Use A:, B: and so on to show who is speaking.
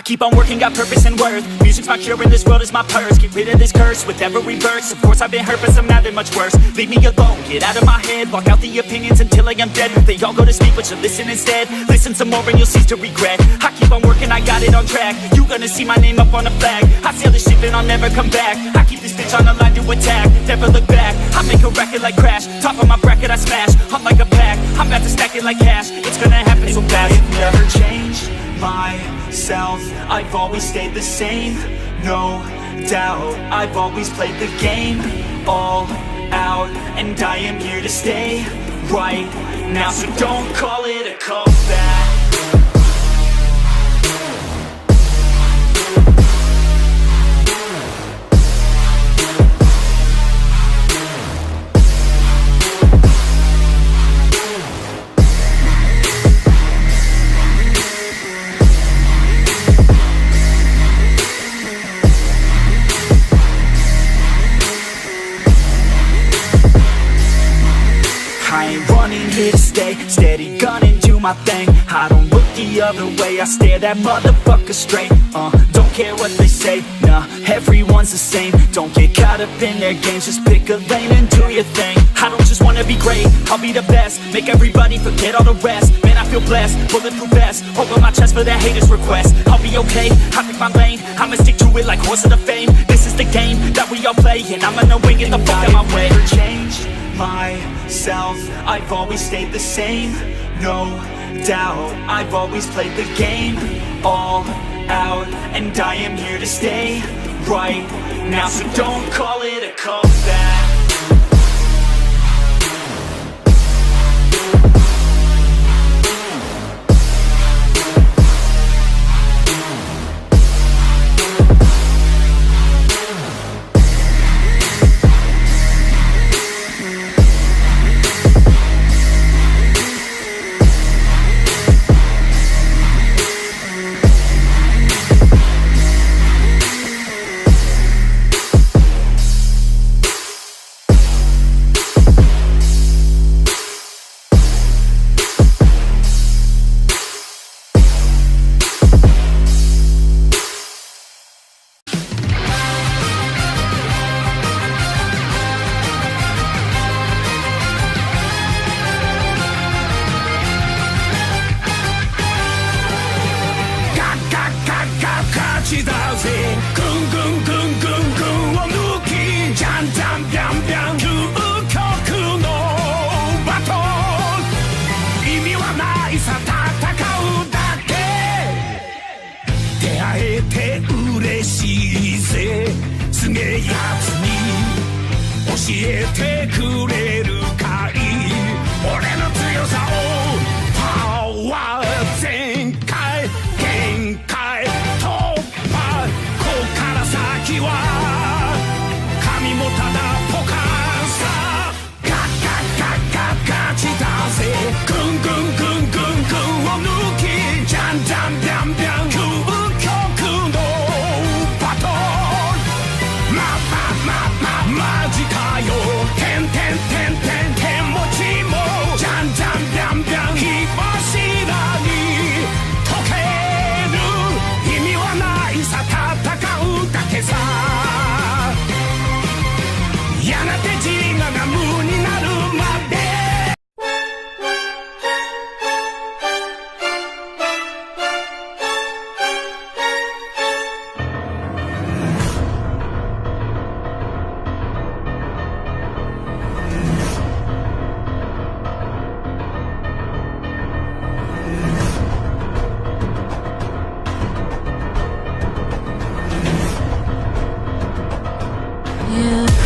A: keep on working, got purpose and worth. Music's my cure and this world is my purse. Get rid of this curse with every verse. Of course I've been hurt but some have been much worse. Leave me alone, get out of my head. Block out the opinions until I am dead. They all go to speak but you listen instead. Listen some more and you'll cease to regret. I keep on working, I got it on track. You gonna see my name up on a flag. I sail this ship and I'll never come back. I keep this bitch on the line to attack. Never look back, I make a record like Crash. Top of my bracket I smash, I'm like a pack. I'm about to stack it like cash. It's gonna happen so fast. I've never changed myself, I've always stayed the same. No doubt, I've always played the game all out, and I am here to stay right now. So don't call it a comeback. I ain't running here to stay, steady gunning, do my thing. I don't look the other way, I stare that motherfucker straight. Don't care what they say, nah, everyone's the same. Don't get caught up in their games, just pick a lane and do your thing. I don't just wanna be great, I'll be the best. Make everybody forget all the rest. Man, I feel blessed, bulletproof vest over my chest for the haters' request. I'll be okay, I pick my lane, I'ma stick to it like horse of the fame. This is the game that we all play, and I'm gonna win it the fuck out my way. Change myself, I've always stayed the same. No doubt, I've always played the game all out, and I am here to stay right now. So don't call it a comeback.
B: You